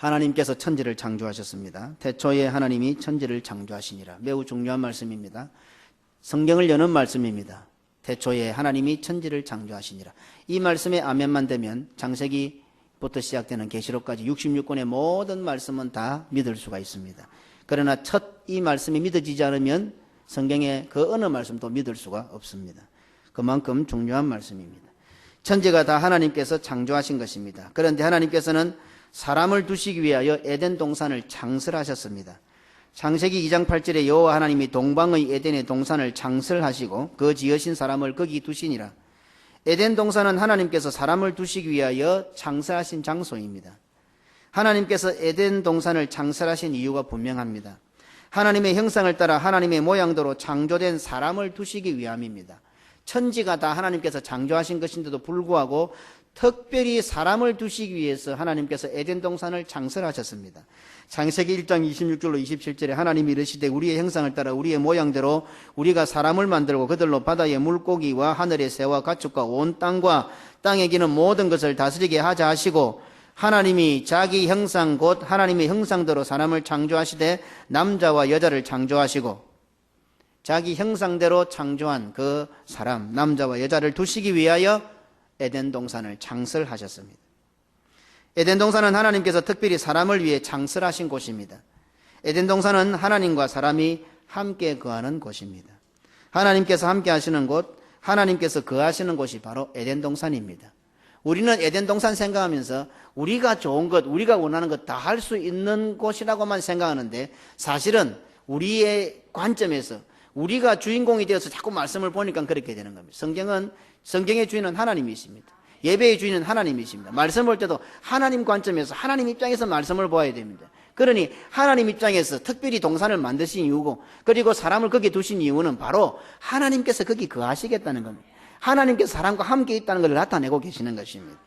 하나님께서 천지를 창조하셨습니다. 태초에 하나님이 천지를 창조하시니라. 매우 중요한 말씀입니다. 성경을 여는 말씀입니다. 태초에 하나님이 천지를 창조하시니라. 이 말씀에 아멘만 되면 창세기부터 시작되는 계시록까지 66권의 모든 말씀은 다 믿을 수가 있습니다. 그러나 첫 이 말씀이 믿어지지 않으면 성경의 그 어느 말씀도 믿을 수가 없습니다. 그만큼 중요한 말씀입니다. 천지가 다 하나님께서 창조하신 것입니다. 그런데 하나님께서는 사람을 두시기 위하여 에덴 동산을 창설하셨습니다. 창세기 2장 8절에 여호와 하나님이 동방의 에덴의 동산을 창설하시고 그 지으신 사람을 거기 두시니라. 에덴 동산은 하나님께서 사람을 두시기 위하여 창설하신 장소입니다. 하나님께서 에덴 동산을 창설하신 이유가 분명합니다. 하나님의 형상을 따라 하나님의 모양대로 창조된 사람을 두시기 위함입니다. 천지가 다 하나님께서 창조하신 것인데도 불구하고 특별히 사람을 두시기 위해서 하나님께서 에덴 동산을 창설하셨습니다. 창세기 1장 26절로 27절에 하나님이 이르시되 우리의 형상을 따라 우리의 모양대로 우리가 사람을 만들고 그들로 바다의 물고기와 하늘의 새와 가축과 온 땅과 땅에 기는 모든 것을 다스리게 하자 하시고 하나님이 자기 형상 곧 하나님의 형상대로 사람을 창조하시되 남자와 여자를 창조하시고 자기 형상대로 창조한 그 사람 남자와 여자를 두시기 위하여 에덴 동산을 창설하셨습니다. 에덴 동산은 하나님께서 특별히 사람을 위해 창설하신 곳입니다. 에덴 동산은 하나님과 사람이 함께 거하는 곳입니다. 하나님께서 함께 하시는 곳, 하나님께서 거하시는 곳이 바로 에덴 동산입니다. 우리는 에덴 동산 생각하면서 우리가 좋은 것, 우리가 원하는 것 다 할 수 있는 곳이라고만 생각하는데 사실은 우리의 관점에서 우리가 주인공이 되어서 자꾸 말씀을 보니까 그렇게 되는 겁니다. 성경의 주인은 하나님이십니다. 예배의 주인은 하나님이십니다. 말씀 볼 때도 하나님 관점에서 하나님 입장에서 말씀을 보아야 됩니다. 그러니 하나님 입장에서 특별히 동산을 만드신 이유고 그리고 사람을 거기에 두신 이유는 바로 하나님께서 거기 거하시겠다는 겁니다. 하나님께서 사람과 함께 있다는 것을 나타내고 계시는 것입니다.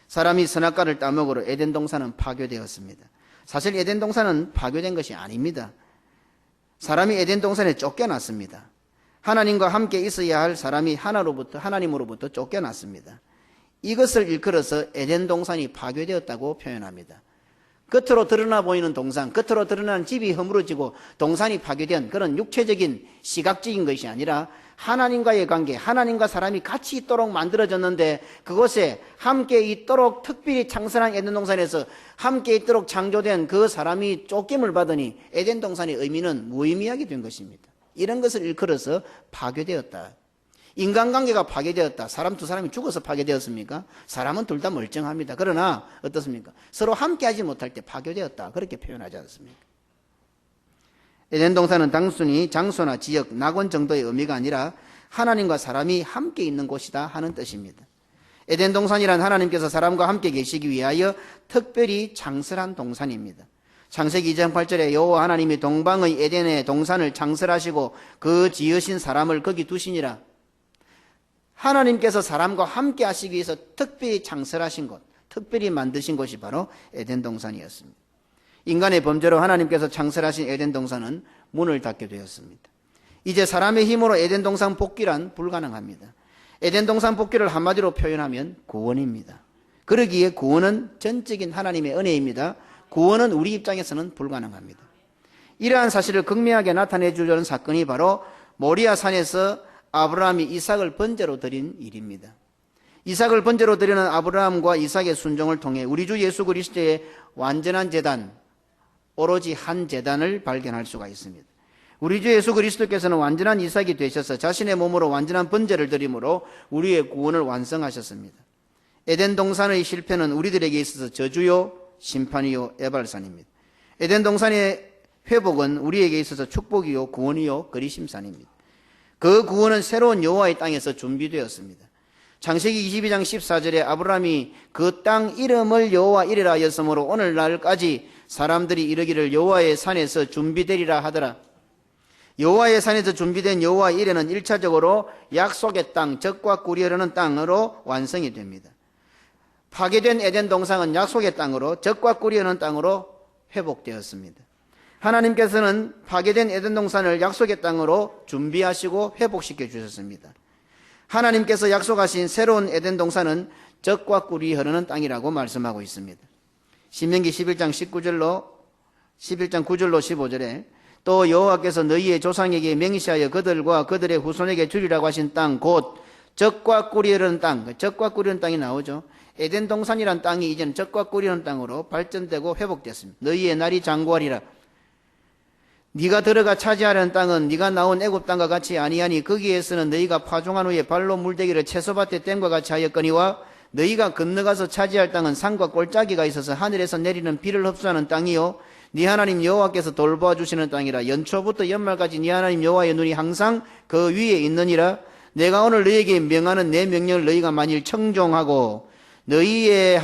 사람이 선악과를 따먹으로 에덴 동산은 파괴되었습니다. 사실 에덴 동산은 파괴된 것이 아닙니다. 사람이 에덴 동산에 쫓겨났습니다. 하나님과 함께 있어야 할 사람이 하나님으로부터 쫓겨났습니다. 이것을 일컬어서 에덴 동산이 파괴되었다고 표현합니다. 겉으로 드러나 보이는 동산, 겉으로 드러나는 집이 허물어지고 동산이 파괴된 그런 육체적인 시각적인 것이 아니라 하나님과의 관계, 하나님과 사람이 같이 있도록 만들어졌는데 그곳에 함께 있도록 특별히 창설한 에덴 동산에서 함께 있도록 창조된 그 사람이 쫓김을 받으니 에덴 동산의 의미는 무의미하게 된 것입니다. 이런 것을 일컬어서 파괴되었다. 인간관계가 파괴되었다. 사람 두 사람이 죽어서 파괴되었습니까? 사람은 둘 다 멀쩡합니다. 그러나 어떻습니까? 서로 함께하지 못할 때 파괴되었다. 그렇게 표현하지 않습니까? 에덴 동산은 단순히 장소나 지역, 낙원 정도의 의미가 아니라 하나님과 사람이 함께 있는 곳이다 하는 뜻입니다. 에덴 동산이란 하나님께서 사람과 함께 계시기 위하여 특별히 창설한 동산입니다. 창세기 2장 8절에 여호와 하나님이 동방의 에덴의 동산을 창설하시고 그 지으신 사람을 거기 두시니라. 하나님께서 사람과 함께 하시기 위해서 특별히 창설하신 곳, 특별히 만드신 곳이 바로 에덴 동산이었습니다. 인간의 범죄로 하나님께서 창설하신 에덴 동산은 문을 닫게 되었습니다. 이제 사람의 힘으로 에덴 동산 복귀란 불가능합니다. 에덴 동산 복귀를 한마디로 표현하면 구원입니다. 그러기에 구원은 전적인 하나님의 은혜입니다. 구원은 우리 입장에서는 불가능합니다. 이러한 사실을 극명하게 나타내 주려는 사건이 바로 모리아 산에서 아브라함이 이삭을 번제로 드린 일입니다. 이삭을 번제로 드리는 아브라함과 이삭의 순종을 통해 우리 주 예수 그리스도의 완전한 제단, 오로지 한 제단을 발견할 수가 있습니다. 우리 주 예수 그리스도께서는 완전한 이삭이 되셔서 자신의 몸으로 완전한 번제를 드림으로 우리의 구원을 완성하셨습니다. 에덴 동산의 실패는 우리들에게 있어서 저주요 심판이요 애발산입니다. 에덴 동산의 회복은 우리에게 있어서 축복이요 구원이요 그리심산입니다. 그 구원은 새로운 여호와의 땅에서 준비되었습니다. 창세기 22장 14절에 아브라함이 그 땅 이름을 여호와 이레라 하였으므로 오늘날까지 사람들이 이르기를 여호와의 산에서 준비되리라 하더라. 여호와의 산에서 준비된 여호와 이레는 1차적으로 약속의 땅, 젖과 꿀이 흐르는 땅으로 완성이 됩니다. 파괴된 에덴 동산은 약속의 땅으로 젖과 꿀이 흐르는 땅으로 회복되었습니다. 하나님께서는 파괴된 에덴 동산을 약속의 땅으로 준비하시고 회복시켜 주셨습니다. 하나님께서 약속하신 새로운 에덴 동산은 젖과 꿀이 흐르는 땅이라고 말씀하고 있습니다. 신명기 11장 9절로 15절에 또 여호와께서 너희의 조상에게 맹세하여 그들과 그들의 후손에게 주리라고 하신 땅 곧 젖과 꿀이 흐르는 땅, 젖과 꿀이 흐르는 땅이 나오죠. 에덴 동산이란 땅이 이제는 젖과 꿀이 흐르는 땅으로 발전되고 회복됐습니다. 너희의 날이 장구하리라. 네가 들어가 차지하려는 땅은 네가 나온 애굽 땅과 같이 아니하니 거기에서는 너희가 파종한 후에 발로 물대기를 채소밭에 댐과 같이 하였거니와 너희가 건너가서 차지할 땅은 산과 골짜기가 있어서 하늘에서 내리는 비를 흡수하는 땅이요 네 하나님 여호와께서 돌보아 주시는 땅이라. 연초부터 연말까지 네 하나님 여호와의 눈이 항상 그 위에 있느니라. 내가 오늘 너희에게 명하는 내 명령을 너희가 만일 청종하고 너희의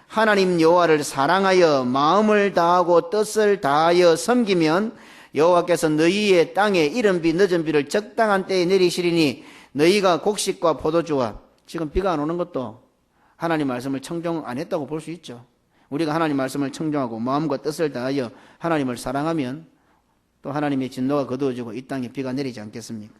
하나님 여호와를 사랑하여 마음을 다하고 뜻을 다하여 섬기면 여호와께서 너희의 땅에 이른 비 늦은 비를 적당한 때에 내리시리니 너희가 곡식과 포도주와, 지금 비가 안 오는 것도 하나님 말씀을 청종 안 했다고 볼 수 있죠. 우리가 하나님 말씀을 청종하고 마음과 뜻을 다하여 하나님을 사랑하면 또 하나님의 진노가 거두어지고 이 땅에 비가 내리지 않겠습니까?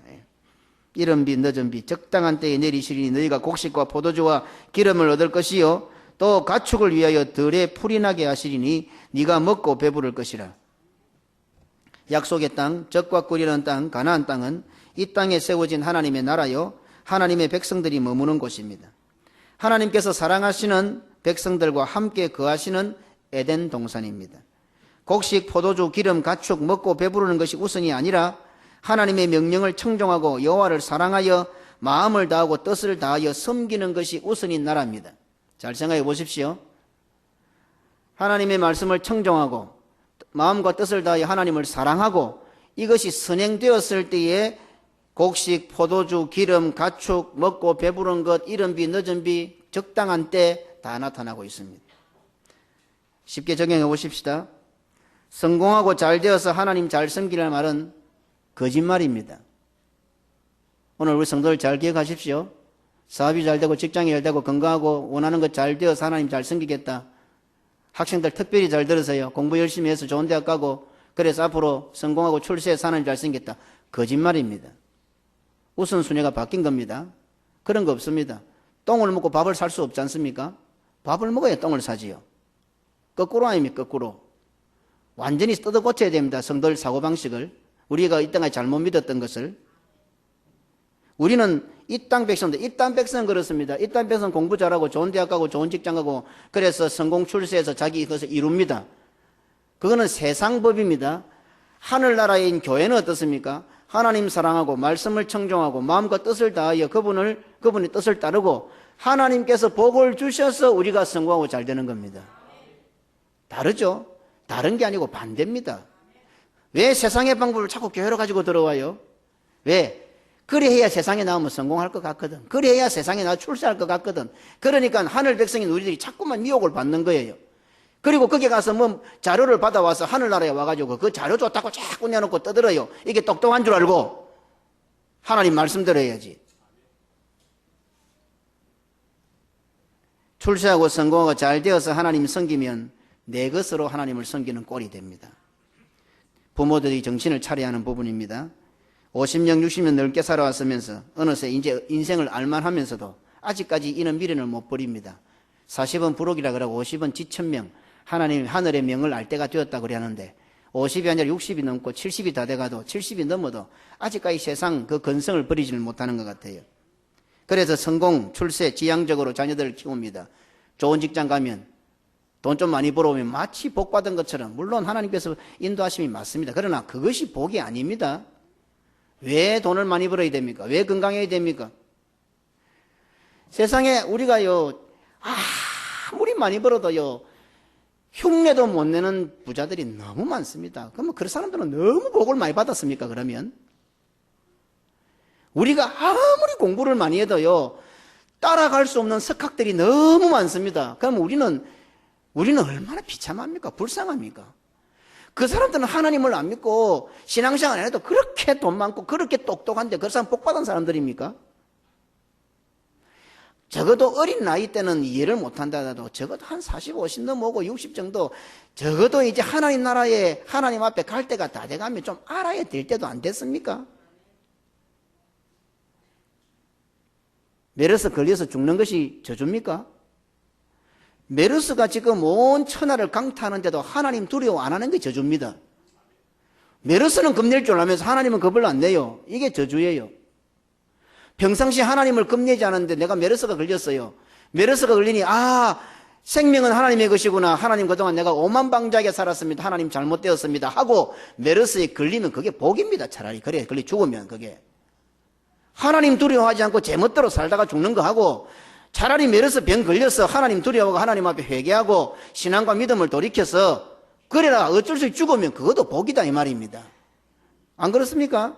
이른 비 늦은 비 적당한 때에 내리시리니 너희가 곡식과 포도주와 기름을 얻을 것이요 또 가축을 위하여 들에 풀이 나게 하시리니 네가 먹고 배부를 것이라. 약속의 땅, 젖과 꿀이는 땅, 가나안 땅은 이 땅에 세워진 하나님의 나라요 하나님의 백성들이 머무는 곳입니다. 하나님께서 사랑하시는 백성들과 함께 거하시는 에덴 동산입니다. 곡식, 포도주, 기름, 가축 먹고 배부르는 것이 우선이 아니라 하나님의 명령을 청종하고 여호와를 사랑하여 마음을 다하고 뜻을 다하여 섬기는 것이 우선인 나라입니다. 잘 생각해 보십시오. 하나님의 말씀을 청종하고 마음과 뜻을 다하여 하나님을 사랑하고 이것이 선행되었을 때에 곡식, 포도주, 기름, 가축, 먹고 배부른 것, 이른 비, 늦은 비, 적당한 때 다 나타나고 있습니다. 쉽게 적용해 보십시다. 성공하고 잘 되어서 하나님 잘 섬기라는 말은 거짓말입니다. 오늘 우리 성도들 잘 기억하십시오. 사업이 잘 되고 직장이 잘 되고 건강하고 원하는 것 잘 되어서 하나님 잘 섬기겠다. 학생들 특별히 잘 들으세요. 공부 열심히 해서 좋은 대학 가고 그래서 앞으로 성공하고 출세해서 하나님 잘 섬기겠다. 거짓말입니다. 우선순위가 바뀐 겁니다. 그런 거 없습니다. 똥을 먹고 밥을 살 수 없지 않습니까? 밥을 먹어야 똥을 사지요. 거꾸로 아닙니까? 거꾸로. 완전히 뜯어 고쳐야 됩니다. 성도들 사고방식을. 우리가 이 땅에 잘못 믿었던 것을. 우리는 이 땅 백성들, 이 땅 백성은 그렇습니다. 이 땅 백성은 공부 잘하고 좋은 대학 가고 좋은 직장 가고 그래서 성공 출세해서 자기 것을 이룹니다. 그거는 세상 법입니다. 하늘나라인 교회는 어떻습니까? 하나님 사랑하고 말씀을 청종하고 마음과 뜻을 다하여 그분의 뜻을 따르고 하나님께서 복을 주셔서 우리가 성공하고 잘 되는 겁니다. 다르죠? 다른 게 아니고 반대입니다. 왜 세상의 방법을 자꾸 교회로 가지고 들어와요? 왜? 그래야 세상에 나오면 성공할 것 같거든. 그래야 세상에 나와 출세할 것 같거든. 그러니까 하늘 백성인 우리들이 자꾸만 미혹을 받는 거예요. 그리고 거기 가서 뭐 자료를 받아와서 하늘나라에 와가지고 그 자료 좋다고 자꾸 내놓고 떠들어요. 이게 똑똑한 줄 알고 하나님 말씀대로 해야지. 출세하고 성공하고 잘 되어서 하나님 섬기면 내 것으로 하나님을 섬기는 꼴이 됩니다. 부모들이 정신을 차려야 하는 부분입니다. 50년, 60년 넓게 살아왔으면서 어느새 이제 인생을 알만하면서도 아직까지 이는 미련을 못 버립니다. 40은 부록이라 그러고 50은 지천명, 하나님 하늘의 명을 알 때가 되었다고 그래 하는데 50이 아니라 60이 넘고 70이 다 돼가도 70이 넘어도 아직까지 세상 그 근성을 버리지를 못하는 것 같아요. 그래서 성공, 출세, 지향적으로 자녀들을 키웁니다. 좋은 직장 가면 돈 좀 많이 벌어오면 마치 복 받은 것처럼, 물론 하나님께서 인도하심이 맞습니다. 그러나 그것이 복이 아닙니다. 왜 돈을 많이 벌어야 됩니까? 왜 건강해야 됩니까? 세상에 우리가요, 아무리 많이 벌어도요, 흉내도 못 내는 부자들이 너무 많습니다. 그러면 그 사람들은 너무 복을 많이 받았습니까? 그러면 우리가 아무리 공부를 많이 해도요, 따라갈 수 없는 석학들이 너무 많습니다. 그럼 우리는 얼마나 비참합니까? 불쌍합니까? 그 사람들은 하나님을 안 믿고 신앙생활 안 해도 그렇게 돈 많고 그렇게 똑똑한데 그 사람 복 받은 사람들입니까? 적어도 어린 나이 때는 이해를 못한다 하더라도 적어도 한 40, 50 넘어오고 60 정도 적어도 이제 하나님 나라에 하나님 앞에 갈 때가 다 돼가면 좀 알아야 될 때도 안 됐습니까? 메르스 걸려서 죽는 것이 저주입니까? 메르스가 지금 온 천하를 강타하는데도 하나님 두려워 안 하는 게 저주입니다. 메르스는 겁낼 줄 알면서 하나님은 겁을 안 내요. 이게 저주예요. 평상시 하나님을 겁내지 않았는데 내가 메르스가 걸렸어요. 메르스가 걸리니 생명은 하나님의 것이구나. 하나님 그동안 내가 오만방자하게 살았습니다. 하나님 잘못되었습니다. 하고 메르스에 걸리면 그게 복입니다. 차라리 그래 걸리 죽으면 그게. 하나님 두려워하지 않고 제멋대로 살다가 죽는 거 하고 차라리 메르스 병 걸려서 하나님 두려워하고 하나님 앞에 회개하고 신앙과 믿음을 돌이켜서 그래라 어쩔 수 없이 죽으면 그것도 복이다 이 말입니다. 안 그렇습니까?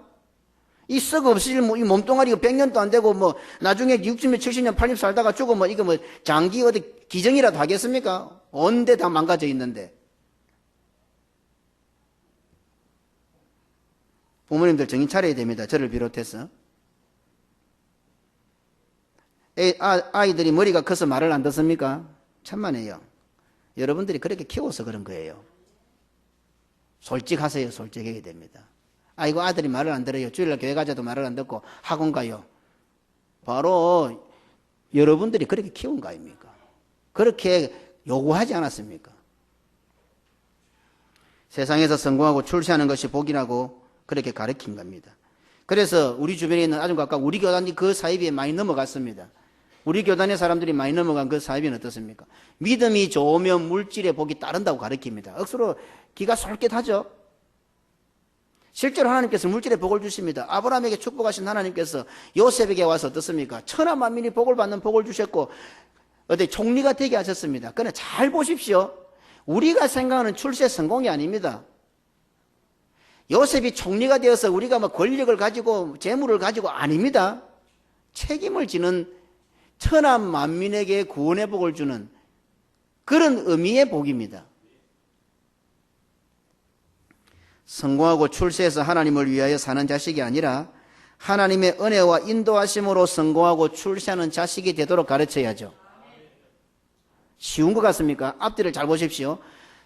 이 썩 없을 이 몸뚱아리 100년도 안 되고 나중에 60년 70년 80년 살다가 죽으면 이거 장기 어디 기정이라도 하겠습니까? 온데 다 망가져 있는데. 부모님들 정신 차려야 됩니다. 저를 비롯해서. 아이들이 머리가 커서 말을 안 듣습니까? 천만에요. 여러분들이 그렇게 키워서 그런 거예요. 솔직하세요. 솔직하게 됩니다. 아이고 아들이 말을 안 들어요. 주일날 교회 가자도 말을 안 듣고 학원 가요. 바로 여러분들이 그렇게 키운 거 아닙니까? 그렇게 요구하지 않았습니까? 세상에서 성공하고 출세하는 것이 복이라고 그렇게 가르친 겁니다. 그래서 우리 주변에 있는 아주 가까운 우리 교단이 그 사이비에 많이 넘어갔습니다. 우리 교단의 사람들이 많이 넘어간 그 사이비는 어떻습니까? 믿음이 좋으면 물질의 복이 따른다고 가르칩니다. 억수로 기가 솔깃하죠? 실제로 하나님께서 물질의 복을 주십니다. 아브라함에게 축복하신 하나님께서 요셉에게 와서 어떻습니까? 천하 만민이 복을 받는 복을 주셨고 어디 총리가 되게 하셨습니다. 그러나 잘 보십시오. 우리가 생각하는 출세 성공이 아닙니다. 요셉이 총리가 되어서 우리가 권력을 가지고 재물을 가지고 아닙니다. 책임을 지는 천하 만민에게 구원의 복을 주는 그런 의미의 복입니다. 성공하고 출세해서 하나님을 위하여 사는 자식이 아니라 하나님의 은혜와 인도하심으로 성공하고 출세하는 자식이 되도록 가르쳐야죠. 쉬운 것 같습니까? 앞뒤를 잘 보십시오.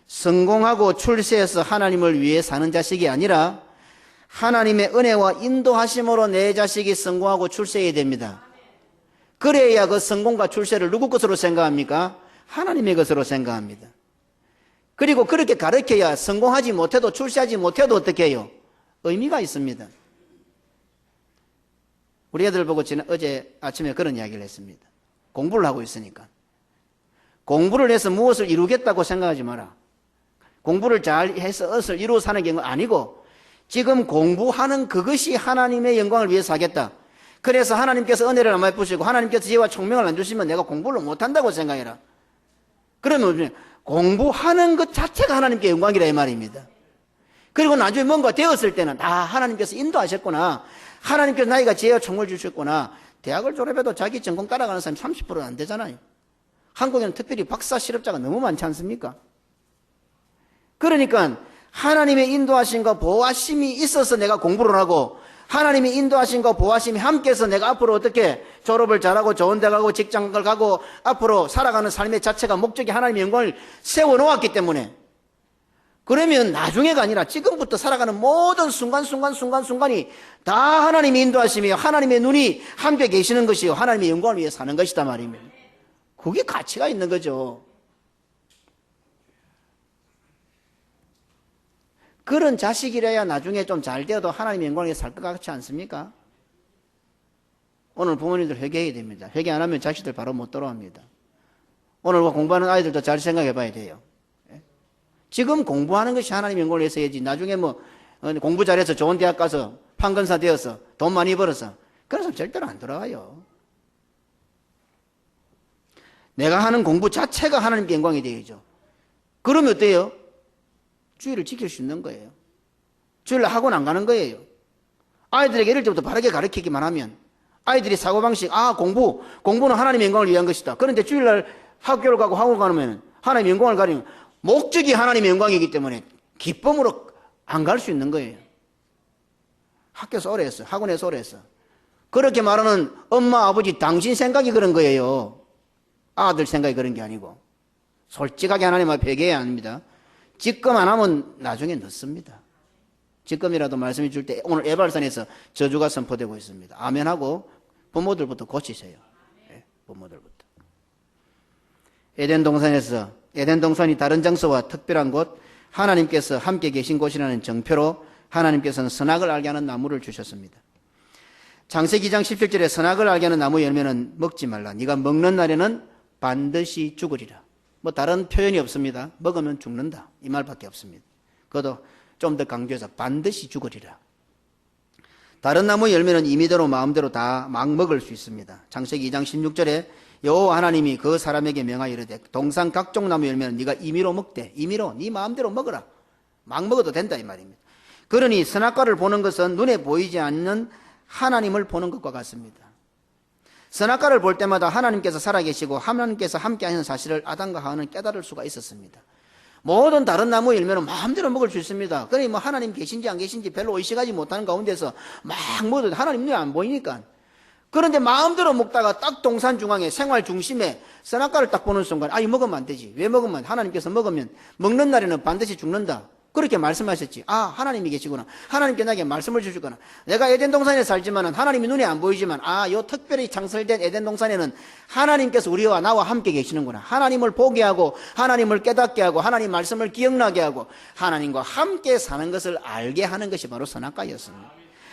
성공하고 출세해서 하나님을 위해 사는 자식이 아니라 하나님의 은혜와 인도하심으로 내 자식이 성공하고 출세해야 됩니다. 그래야 그 성공과 출세를 누구 것으로 생각합니까? 하나님의 것으로 생각합니다. 그리고 그렇게 가르쳐야 성공하지 못해도 출세하지 못해도 어떻게 해요? 의미가 있습니다. 우리 애들 보고 어제 아침에 그런 이야기를 했습니다. 공부를 하고 있으니까. 공부를 해서 무엇을 이루겠다고 생각하지 마라. 공부를 잘 해서 얻을 이루어 사는 게 아니고 지금 공부하는 그것이 하나님의 영광을 위해서 하겠다. 그래서 하나님께서 은혜를 안 베푸시고 하나님께서 지혜와 총명을 안 주시면 내가 공부를 못한다고 생각해라. 그러면 공부하는 것 자체가 하나님께 영광이라 이 말입니다. 그리고 나중에 뭔가 되었을 때는 하나님께서 인도하셨구나. 하나님께서 나이가 지혜와 총을 주셨구나. 대학을 졸업해도 자기 전공 따라가는 사람이 30%는 안 되잖아요. 한국에는 특별히 박사 실업자가 너무 많지 않습니까? 그러니까 하나님의 인도하심과 보호하심이 있어서 내가 공부를 하고 하나님의 인도하심과 보호하심이 함께해서 내가 앞으로 어떻게 졸업을 잘하고 좋은 데 가고 직장을 가고 앞으로 살아가는 삶의 자체가 목적이 하나님의 영광을 세워놓았기 때문에 그러면 나중에가 아니라 지금부터 살아가는 모든 순간순간이 다 하나님의 인도하심이요 하나님의 눈이 함께 계시는 것이요 하나님의 영광을 위해 사는 것이다 말입니다. 그게 가치가 있는 거죠. 그런 자식이라야 나중에 좀 잘 되어도 하나님의 영광을 위해 살 것 같지 않습니까? 오늘 부모님들 회개해야 됩니다. 회개 안 하면 자식들 바로 못 돌아옵니다. 오늘 공부하는 아이들도 잘 생각해 봐야 돼요. 지금 공부하는 것이 하나님의 영광을 위해서 해야지 나중에 공부 잘해서 좋은 대학 가서 판검사 되어서 돈 많이 벌어서 그런 사람 절대로 안 돌아와요. 내가 하는 공부 자체가 하나님께 영광이 되어야죠. 그러면 어때요? 주의를 지킬 수 있는 거예요. 주일날 학원 안 가는 거예요. 아이들에게 이럴 때부터 바르게 가르치기만 하면 아이들이 사고방식 공부는 하나님의 영광을 위한 것이다. 그런데 주일날 학교를 가고 학원 가면 하나님의 영광을 가리면 목적이 하나님의 영광이기 때문에 기쁨으로 안 갈 수 있는 거예요. 학교에서 오래 했어. 학원에서 오래 했어. 그렇게 말하는 엄마 아버지 당신 생각이 그런 거예요. 아들 생각이 그런 게 아니고 솔직하게 하나님 앞에 회개해야 합니다. 지금 안 하면 나중에 늦습니다. 지금이라도 말씀해 줄 때 오늘 에발산에서 저주가 선포되고 있습니다. 아멘하고 부모들부터 고치세요. 네, 부모들부터. 에덴 동산이 다른 장소와 특별한 곳, 하나님께서 함께 계신 곳이라는 정표로 하나님께서는 선악을 알게 하는 나무를 주셨습니다. 창세기 2장 17절에 선악을 알게 하는 나무 열매는 먹지 말라. 네가 먹는 날에는 반드시 죽으리라. 뭐 다른 표현이 없습니다. 먹으면 죽는다. 이 말밖에 없습니다. 그것도 좀 더 강조해서 반드시 죽으리라. 다른 나무 열매는 임의대로 마음대로 다 막 먹을 수 있습니다. 창세기 2장 16절에 여호와 하나님이 그 사람에게 명하여 이르되 동산 각종 나무 열매는 네가 임의로 먹되 임의로 네 마음대로 먹어라. 막 먹어도 된다 이 말입니다. 그러니 선악과를 보는 것은 눈에 보이지 않는 하나님을 보는 것과 같습니다. 선악과를 볼 때마다 하나님께서 살아계시고 하나님께서 함께 하시는 사실을 아담과 하와는 깨달을 수가 있었습니다. 모든 다른 나무 열매는 마음대로 먹을 수 있습니다. 그러니 뭐 하나님 계신지 안 계신지 별로 의식하지 못하는 가운데서 막 먹어도 하나님 눈에 안 보이니까. 그런데 마음대로 먹다가 딱 동산 중앙에 생활 중심에 선악과를 딱 보는 순간 이 먹으면 안 되지. 왜 먹으면 하나님께서 먹으면 먹는 날에는 반드시 죽는다. 그렇게 말씀하셨지. 하나님이 계시구나. 하나님께 나에게 말씀을 주시구나. 내가 에덴 동산에 살지만은 하나님이 눈에 안 보이지만 요 특별히 창설된 에덴 동산에는 하나님께서 우리와 나와 함께 계시는구나. 하나님을 보게 하고 하나님을 깨닫게 하고 하나님 말씀을 기억나게 하고 하나님과 함께 사는 것을 알게 하는 것이 바로 선악과였습니다.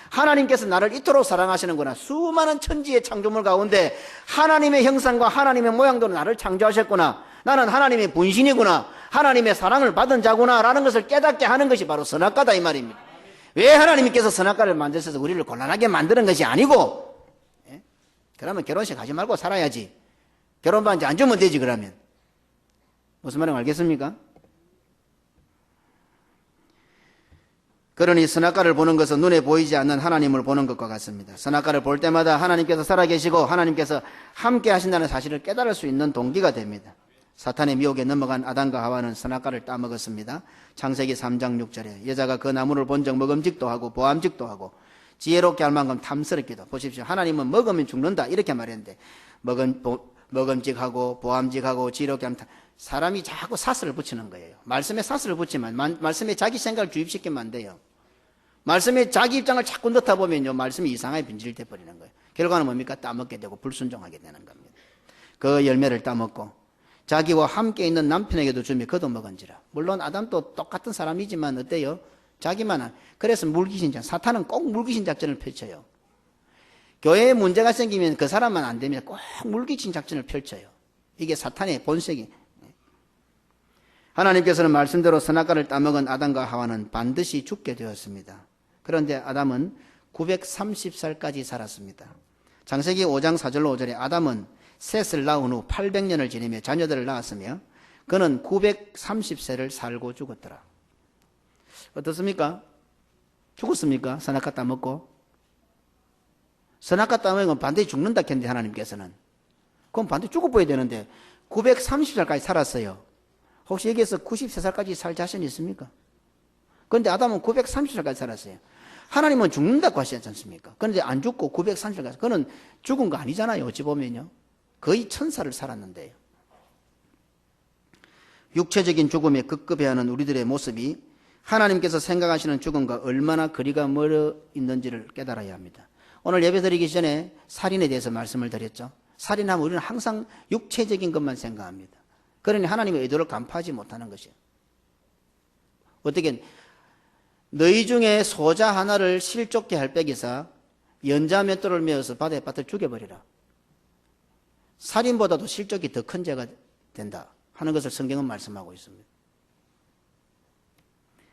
하나님께서 나를 이토록 사랑하시는구나. 수많은 천지의 창조물 가운데 하나님의 형상과 하나님의 모양대로 나를 창조하셨구나. 나는 하나님의 분신이구나. 하나님의 사랑을 받은 자구나 라는 것을 깨닫게 하는 것이 바로 선악과다 이 말입니다. 왜 하나님께서 선악과를 만드셔서 우리를 곤란하게 만드는 것이 아니고, 그러면 결혼식 하지 말고 살아야지. 결혼 반지 안 주면 되지 그러면. 무슨 말인지 알겠습니까? 그러니 선악과를 보는 것은 눈에 보이지 않는 하나님을 보는 것과 같습니다. 선악과를 볼 때마다 하나님께서 살아계시고 하나님께서 함께 하신다는 사실을 깨달을 수 있는 동기가 됩니다. 사탄의 미혹에 넘어간 아담과 하와는 선악과를 따먹었습니다. 창세기 3장 6절에 여자가 그 나무를 본 적 먹음직도 하고 보암직도 하고 지혜롭게 할 만큼 탐스럽기도. 보십시오. 하나님은 먹으면 죽는다 이렇게 말했는데 먹음직하고 보암직하고 지혜롭게 하면 사람이 자꾸 사슬을 붙이는 거예요. 말씀에 사슬을 붙이면 말씀에 자기 생각을 주입시키면 안 돼요. 말씀에 자기 입장을 자꾸 넣다 보면요 말씀이 이상하게 빈질돼 버리는 거예요. 결과는 뭡니까? 따먹게 되고 불순종하게 되는 겁니다. 그 열매를 따먹고 자기와 함께 있는 남편에게도 주며 그도 먹은지라. 물론 아담도 똑같은 사람이지만 어때요? 자기만 그래서 물귀신 작전, 사탄은 꼭 물귀신 작전을 펼쳐요. 교회에 문제가 생기면 그 사람만 안 되면 꼭 물귀신 작전을 펼쳐요. 이게 사탄의 본색이. 하나님께서는 말씀대로 선악과를 따먹은 아담과 하와는 반드시 죽게 되었습니다. 그런데 아담은 930살까지 살았습니다. 창세기 5장 4절로 5절에 아담은 셋을 낳은 후 800년을 지내며 자녀들을 낳았으며 그는 930세를 살고 죽었더라. 어떻습니까? 죽었습니까? 선악과 따먹고? 선악과 따먹으면 반드시 죽는다 했는데 하나님께서는. 그럼 반드시 죽어버려야 되는데 930살까지 살았어요. 혹시 여기에서 93살까지 살 자신 있습니까? 그런데 아담은 930살까지 살았어요. 하나님은 죽는다고 하시지 않습니까? 그런데 안 죽고 930살까지. 그는 죽은 거 아니잖아요. 어찌 보면요. 거의 천사를 살았는데요. 육체적인 죽음에 급급해하는 우리들의 모습이 하나님께서 생각하시는 죽음과 얼마나 거리가 멀어 있는지를 깨달아야 합니다. 오늘 예배 드리기 전에 살인에 대해서 말씀을 드렸죠. 살인하면 우리는 항상 육체적인 것만 생각합니다. 그러니 하나님의 의도를 간파하지 못하는 것이에요. 어떻게 너희 중에 소자 하나를 실족게 할 빼기사 연자 몇 돌을 메어서 바다에 빠뜨려 죽여버리라. 살인보다도 실족이 더 큰 죄가 된다 하는 것을 성경은 말씀하고 있습니다.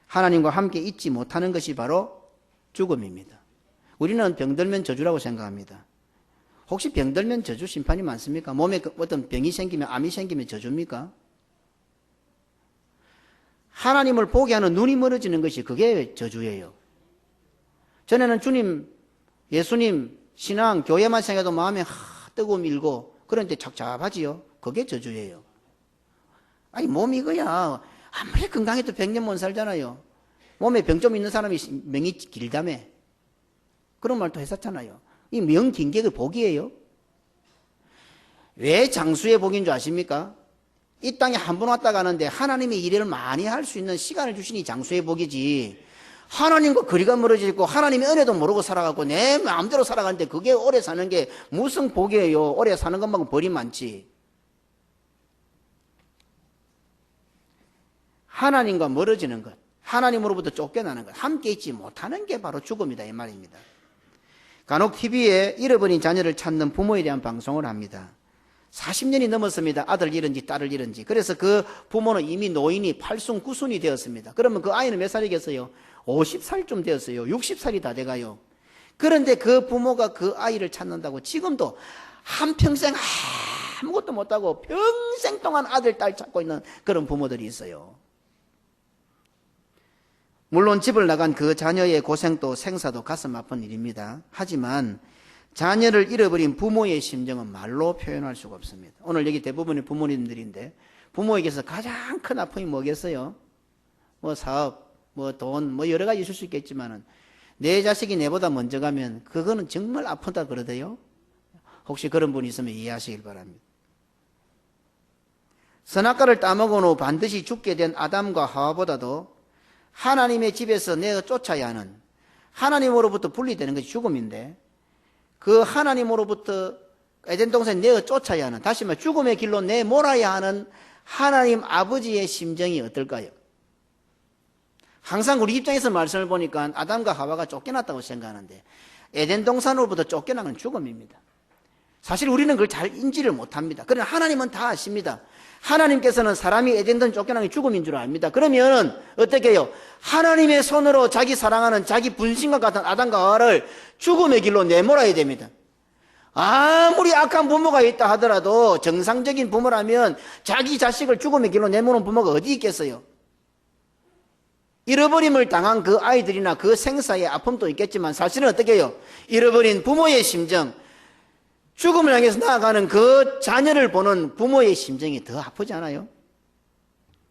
하나님과 함께 있지 못하는 것이 바로 죽음입니다. 우리는 병들면 저주라고 생각합니다. 혹시 병들면 저주 심판이 많습니까? 몸에 어떤 병이 생기면 암이 생기면 저주입니까? 하나님을 보게 하는 눈이 멀어지는 것이 그게 저주예요. 전에는 주님, 예수님, 신앙, 교회만 생각해도 마음에 뜨거움 일고 그런데 착잡하지요. 그게 저주예요. 아니 몸이 이거야. 아무리 건강해도 100년 못 살잖아요. 몸에 병 좀 있는 사람이 명이 길다며. 그런 말도 했었잖아요. 이 명 긴 게 그 복이에요. 왜 장수의 복인 줄 아십니까? 이 땅에 한 번 왔다 가는데 하나님의 일을 많이 할 수 있는 시간을 주시니 장수의 복이지. 하나님과 거리가 멀어지고 하나님의 은혜도 모르고 살아가고 내 마음대로 살아가는데 그게 오래 사는 게 무슨 복이에요. 오래 사는 것만큼 벌이 많지. 하나님과 멀어지는 것, 하나님으로부터 쫓겨나는 것, 함께 있지 못하는 게 바로 죽음이다 이 말입니다. 간혹 TV에 잃어버린 자녀를 찾는 부모에 대한 방송을 합니다. 40년이 넘었습니다. 아들 잃은지 딸을 잃은지. 그래서 그 부모는 이미 노인이 8순 9순이 되었습니다. 그러면 그 아이는 몇 살이겠어요? 50살쯤 되었어요. 60살이 다 돼가요. 그런데 그 부모가 그 아이를 찾는다고 지금도 한평생 아무것도 못하고 평생 동안 아들 딸 찾고 있는 그런 부모들이 있어요. 물론 집을 나간 그 자녀의 고생도 생사도 가슴 아픈 일입니다. 하지만 자녀를 잃어버린 부모의 심정은 말로 표현할 수가 없습니다. 오늘 여기 대부분의 부모님들인데 부모에게서 가장 큰 아픔이 뭐겠어요? 뭐 사업, 뭐 돈, 뭐 여러 가지 있을 수 있겠지만은 내 자식이 내보다 먼저 가면 그거는 정말 아프다 그러대요. 혹시 그런 분이 있으면 이해하시길 바랍니다. 선악과를 따먹은 후 반드시 죽게 된 아담과 하와보다도 하나님의 집에서 내가 쫓아야 하는, 하나님으로부터 분리되는 것이 죽음인데 그 하나님으로부터 에덴 동산에 내어 쫓아야 하는, 다시 말해 죽음의 길로 내몰아야 하는 하나님 아버지의 심정이 어떨까요? 항상 우리 입장에서 말씀을 보니까 아담과 하와가 쫓겨났다고 생각하는데 에덴 동산으로부터 쫓겨난 건 죽음입니다. 사실 우리는 그걸 잘 인지를 못합니다. 그러나 하나님은 다 아십니다. 하나님께서는 사람이 에덴 동산에 쫓겨난 게 죽음인 줄 압니다. 그러면 어떻게 해요? 하나님의 손으로 자기 사랑하는 자기 분신과 같은 아담과 하와를 죽음의 길로 내몰아야 됩니다. 아무리 악한 부모가 있다 하더라도 정상적인 부모라면 자기 자식을 죽음의 길로 내모는 부모가 어디 있겠어요? 잃어버림을 당한 그 아이들이나 그 생사의 아픔도 있겠지만 사실은 어떻게 해요? 잃어버린 부모의 심정, 죽음을 향해서 나아가는 그 자녀를 보는 부모의 심정이 더 아프지 않아요?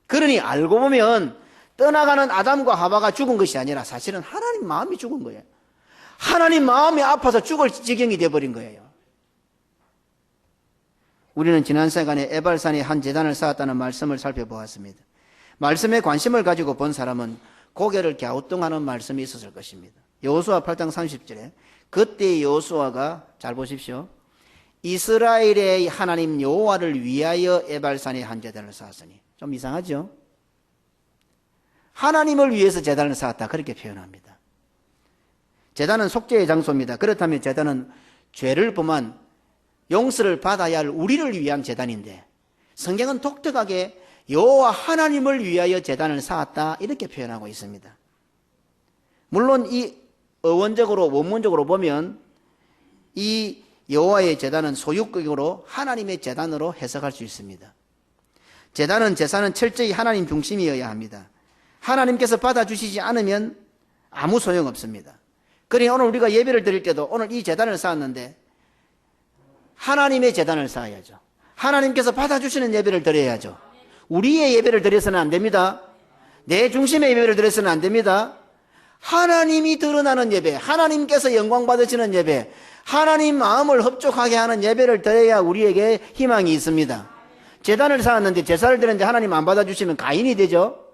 그러니 알고 보면 떠나가는 아담과 하와가 죽은 것이 아니라 사실은 하나님 마음이 죽은 거예요. 하나님 마음이 아파서 죽을 지경이 되어버린 거예요. 우리는 지난 시간에 에발산에 한 제단을 쌓았다는 말씀을 살펴보았습니다. 말씀에 관심을 가지고 본 사람은 고개를 갸우뚱하는 말씀이 있었을 것입니다. 여호수아 8장 30절에 그때 여호수아가, 잘 보십시오, 이스라엘의 하나님 여호와를 위하여 에발산에 한 제단을 쌓았으니. 좀 이상하죠? 하나님을 위해서 제단을 쌓았다 그렇게 표현합니다. 제단은 속죄의 장소입니다. 그렇다면 제단은 죄를 범한 용서를 받아야 할 우리를 위한 제단인데 성경은 독특하게 여호와 하나님을 위하여 제단을 쌓았다 이렇게 표현하고 있습니다. 물론 이 어원적으로 원문적으로 보면 이 여호와의 제단은 소유격으로 하나님의 제단으로 해석할 수 있습니다. 제단은 제사는 철저히 하나님 중심이어야 합니다. 하나님께서 받아주시지 않으면 아무 소용없습니다. 그러니 오늘 우리가 예배를 드릴 때도 오늘 이 제단을 쌓았는데 하나님의 제단을 쌓아야죠. 하나님께서 받아주시는 예배를 드려야죠. 우리의 예배를 드려서는 안 됩니다. 내 중심의 예배를 드려서는 안 됩니다. 하나님이 드러나는 예배, 하나님께서 영광 받으시는 예배, 하나님 마음을 흡족하게 하는 예배를 드려야 우리에게 희망이 있습니다. 제단을 쌓았는데 제사를 드렸는데 하나님 안 받아주시면 가인이 되죠.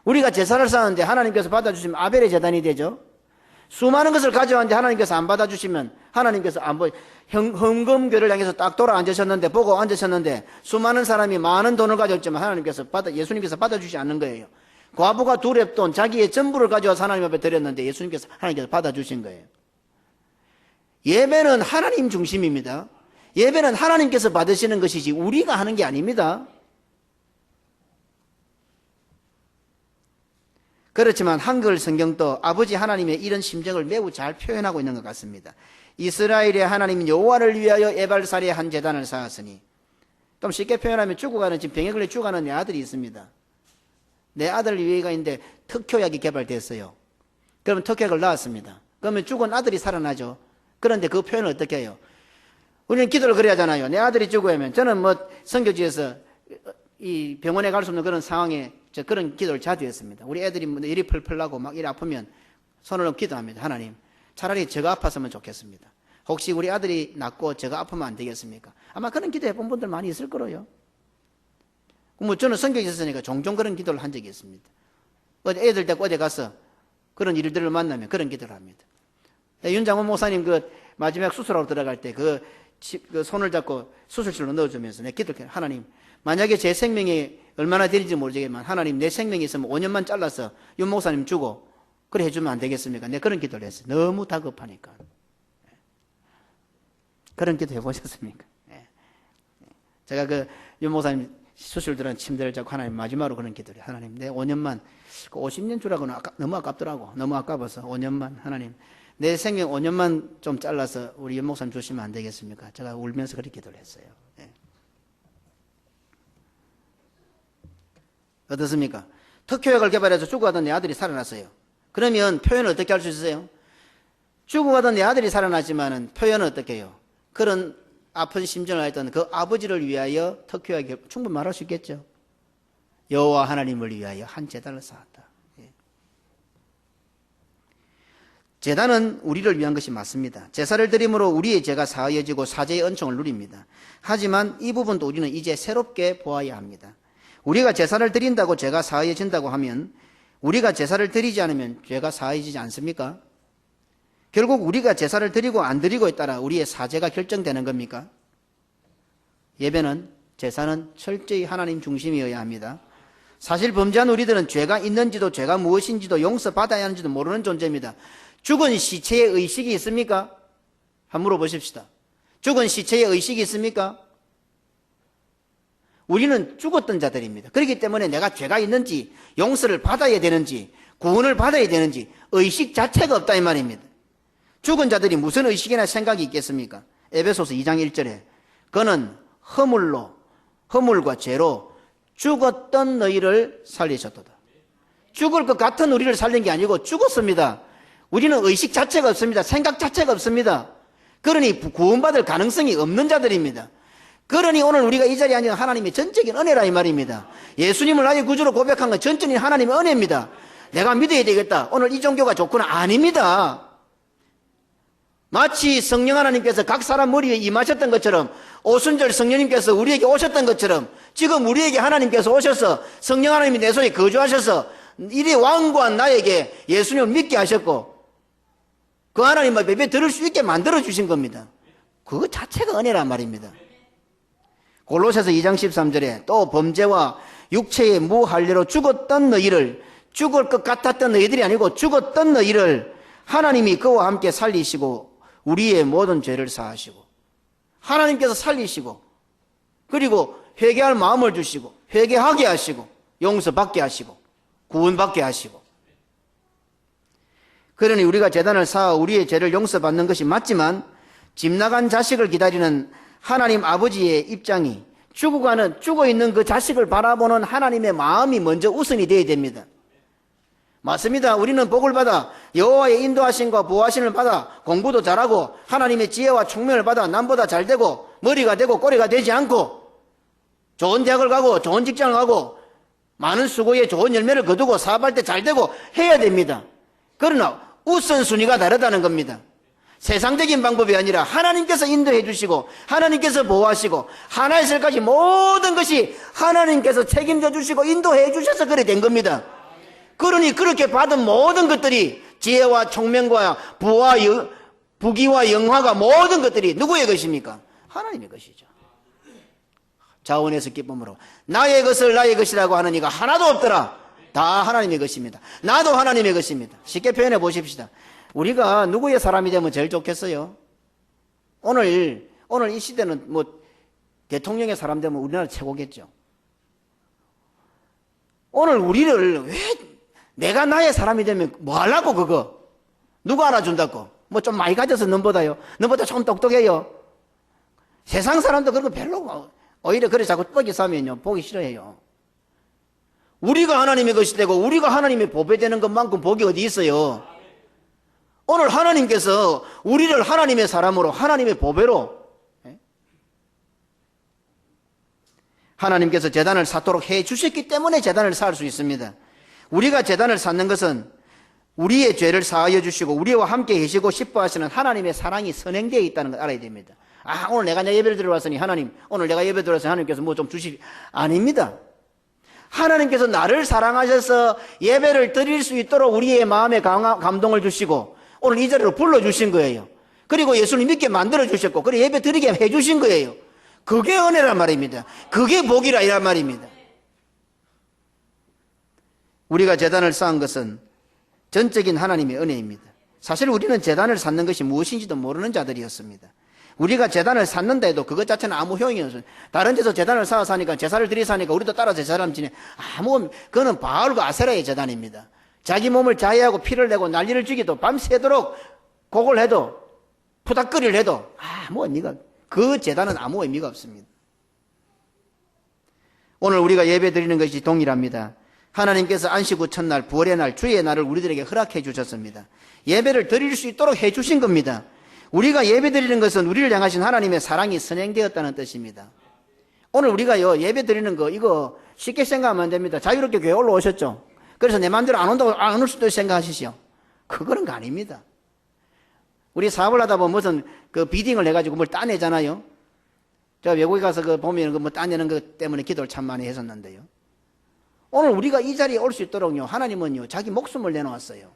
우리가 제사를 쌓았는데 하나님께서 받아주시면 아벨의 제단이 되죠. 수많은 것을 가져왔는데 하나님께서 안 받아주시면 하나님께서 안 보여. 헌금교를 향해서 딱 돌아 앉으셨는데, 보고 앉으셨는데 수많은 사람이 많은 돈을 가져왔지만 예수님께서 받아주지 않는 거예요. 과부가 두 렙돈 자기의 전부를 가져와서 하나님 앞에 드렸는데 하나님께서 받아주신 거예요. 예배는 하나님 중심입니다. 예배는 하나님께서 받으시는 것이지 우리가 하는 게 아닙니다. 그렇지만 한글 성경도 아버지 하나님의 이런 심정을 매우 잘 표현하고 있는 것 같습니다. 이스라엘의 하나님 여호와를 위하여 에발산에 한 제단을 쌓았으니, 좀 쉽게 표현하면 죽어가는, 지금 병에 걸려 죽어가는 내 아들이 있습니다. 내 아들 위해가 있는데 특효약이 개발됐어요. 그러면 특효약을 낳았습니다. 그러면 죽은 아들이 살아나죠. 그런데 그 표현을 어떻게 해요? 우리는 기도를 그래야 하잖아요. 내 아들이 죽어야면. 저는 선교지에서 이 병원에 갈 수 없는 그런 상황에 그런 기도를 자주 했습니다. 우리 애들이 일이 펄펄 나고 막 일 아프면 손을 놓고 기도합니다. 하나님, 차라리 제가 아팠으면 좋겠습니다. 혹시 우리 아들이 낫고 제가 아프면 안 되겠습니까? 아마 그런 기도 해본 분들 많이 있을 거예요. 저는 성경에 있었으니까 종종 그런 기도를 한 적이 있습니다. 애들 데리고 어디 가서 그런 일들을 만나면 그런 기도를 합니다. 윤장원 목사님 마지막 수술하러 들어갈 때 그 손을 잡고 수술실로 넣어주면서 내 기도를, 하나님, 만약에 제 생명이 얼마나 되는지 모르겠지만 하나님 내 생명이 있으면 5년만 잘라서 윤 목사님 주고 그래 해주면 안 되겠습니까? 내가 그런 기도를 했어요. 너무 다급하니까. 그런 기도 해보셨습니까? 제가 그 윤 목사님 수술 들어간 침대를 잡고 하나님 마지막으로 그런 기도를 해요. 하나님 내 5년만 50년 주라고는 너무 아깝더라고. 너무 아까워서 5년만 하나님 내 생명 5년만 좀 잘라서 우리 윤 목사님 주시면 안 되겠습니까? 제가 울면서 그렇게 기도를 했어요. 어떻습니까? 특효약을 개발해서 죽어가던 내 아들이 살아났어요. 그러면 표현을 어떻게 할 수 있어요? 죽어가던 내 아들이 살아났지만은 표현은 어떻게 해요? 그런 아픈 심정을 했던 그 아버지를 위하여 특효약이 충분히 말할 수 있겠죠. 여호와 하나님을 위하여 한 제단을 쌓았다. 제단은 우리를 위한 것이 맞습니다. 제사를 드림으로 우리의 죄가 사하여지고 사죄의 은총을 누립니다. 하지만 이 부분도 우리는 이제 새롭게 보아야 합니다. 우리가 제사를 드린다고 죄가 사하여진다고 하면 우리가 제사를 드리지 않으면 죄가 사하여지지 않습니까? 결국 우리가 제사를 드리고 안 드리고에 따라 우리의 사죄가 결정되는 겁니까? 예배는 제사는 철저히 하나님 중심이어야 합니다. 사실 범죄한 우리들은 죄가 있는지도 죄가 무엇인지도 용서받아야 하는지도 모르는 존재입니다. 죽은 시체의 의식이 있습니까? 한번 물어보십시다. 죽은 시체의 의식이 있습니까? 우리는 죽었던 자들입니다. 그렇기 때문에 내가 죄가 있는지 용서를 받아야 되는지 구원을 받아야 되는지 의식 자체가 없다 이 말입니다. 죽은 자들이 무슨 의식이나 생각이 있겠습니까? 에베소서 2장 1절에 그는 허물과 죄로 죽었던 너희를 살리셨도다. 죽을 것 같은 우리를 살린 게 아니고 죽었습니다. 우리는 의식 자체가 없습니다. 생각 자체가 없습니다. 그러니 구원받을 가능성이 없는 자들입니다. 그러니 오늘 우리가 이 자리에 앉은 하나님의 전적인 은혜라 이 말입니다. 예수님을 나의 구주로 고백한 건 전적인 하나님의 은혜입니다. 내가 믿어야 되겠다. 오늘 이 종교가 좋구나. 아닙니다. 마치 성령 하나님께서 각 사람 머리에 임하셨던 것처럼 오순절 성령님께서 우리에게 오셨던 것처럼 지금 우리에게 하나님께서 오셔서 성령 하나님이 내 속에 거주하셔서 이리 완고한 나에게 예수님을 믿게 하셨고 그 하나님을 예배 들을 수 있게 만들어 주신 겁니다. 그거 자체가 은혜란 말입니다. 골로새서 2장 13절에 또 범죄와 육체의 무할례로 죽었던 너희를 죽을 것 같았던 너희들이 아니고 죽었던 너희를 하나님이 그와 함께 살리시고 우리의 모든 죄를 사하시고 하나님께서 살리시고 그리고 회개할 마음을 주시고 회개하게 하시고 용서받게 하시고 구원받게 하시고 그러니 우리가 제단을 쌓아 우리의 죄를 용서받는 것이 맞지만 집 나간 자식을 기다리는 하나님 아버지의 입장이 죽어있는 그 자식을 바라보는 하나님의 마음이 먼저 우선이 되어야 됩니다. 맞습니다. 우리는 복을 받아 여호와의 인도하심과 보호하심을 받아 공부도 잘하고 하나님의 지혜와 총명을 받아 남보다 잘되고 머리가 되고 꼬리가 되지 않고 좋은 대학을 가고 좋은 직장을 가고 많은 수고에 좋은 열매를 거두고 사업할 때 잘되고 해야 됩니다. 그러나 우선순위가 다르다는 겁니다. 세상적인 방법이 아니라 하나님께서 인도해 주시고 하나님께서 보호하시고 하나에서까지 모든 것이 하나님께서 책임져 주시고 인도해 주셔서 그래 된 겁니다. 그러니 그렇게 받은 모든 것들이 지혜와 총명과 부귀와 영화가 모든 것들이 누구의 것입니까? 하나님의 것이죠. 자원에서 기쁨으로 나의 것을 나의 것이라고 하는 이가 하나도 없더라. 다 하나님의 것입니다. 나도 하나님의 것입니다. 쉽게 표현해 보십시다. 우리가 누구의 사람이 되면 제일 좋겠어요? 오늘 이 시대는 대통령의 사람 되면 우리나라 최고겠죠. 오늘 우리를 왜 내가 나의 사람이 되면 뭐 하려고 그거? 누가 알아준다고? 좀 많이 가져서 너보다요. 너보다 좀 똑똑해요. 세상 사람도 그런 거 별로 오히려 그래 자꾸 뻑이 싸면요 보기 싫어해요. 우리가 하나님의 것이 되고 우리가 하나님의 보배되는 것만큼 복이 어디 있어요? 오늘 하나님께서 우리를 하나님의 사람으로 하나님의 보배로 하나님께서 제단을 쌓도록 해 주셨기 때문에 제단을 쌓을 수 있습니다. 우리가 제단을 쌓는 것은 우리의 죄를 사하여 주시고 우리와 함께 계시고 싶어 하시는 하나님의 사랑이 선행되어 있다는 걸 알아야 됩니다. 오늘 내가 내 예배를 들어왔으니 하나님, 오늘 내가 예배 들어왔으니 하나님께서 뭐 좀 아닙니다. 하나님께서 나를 사랑하셔서 예배를 드릴 수 있도록 우리의 마음에 감동을 주시고 오늘 이 자리로 불러주신 거예요. 그리고 예수님 믿게 만들어주셨고 그리고 예배 드리게 해주신 거예요. 그게 은혜란 말입니다. 그게 복이라 이란 말입니다. 우리가 제단을 쌓은 것은 전적인 하나님의 은혜입니다. 사실 우리는 제단을 쌓는 것이 무엇인지도 모르는 자들이었습니다. 우리가 제단을 쌓는다 해도 그것 자체는 아무 효용이 없어요. 다른 데서 제단을 쌓아서 하니까 제사를 들이사니까 우리도 따라 제사를 지내. 그거는 바알과 아세라의 제단입니다. 자기 몸을 자해하고 피를 내고 난리를 죽이도 밤새도록 곡을 해도 푸닥거리를 해도 그 제단은 아무 의미가 없습니다. 오늘 우리가 예배 드리는 것이 동일합니다. 하나님께서 안식 후 첫날, 부활의 날, 주의 날을 우리들에게 허락해 주셨습니다. 예배를 드릴 수 있도록 해 주신 겁니다. 우리가 예배 드리는 것은 우리를 향하신 하나님의 사랑이 선행되었다는 뜻입니다. 오늘 우리가 예배 드리는 거 이거 쉽게 생각하면 안 됩니다. 자유롭게 교회 올라오셨죠? 그래서 내 마음대로 안 온다고 안 올 수도 생각하시죠? 그거는 거 아닙니다. 우리 사업을 하다 보면 무슨 비딩을 해가지고 뭘 따내잖아요. 제가 외국에 가서 보면 뭐 따내는 것 때문에 기도를 참 많이 했었는데요. 오늘 우리가 이 자리에 올 수 있도록요, 하나님은요, 자기 목숨을 내놓았어요.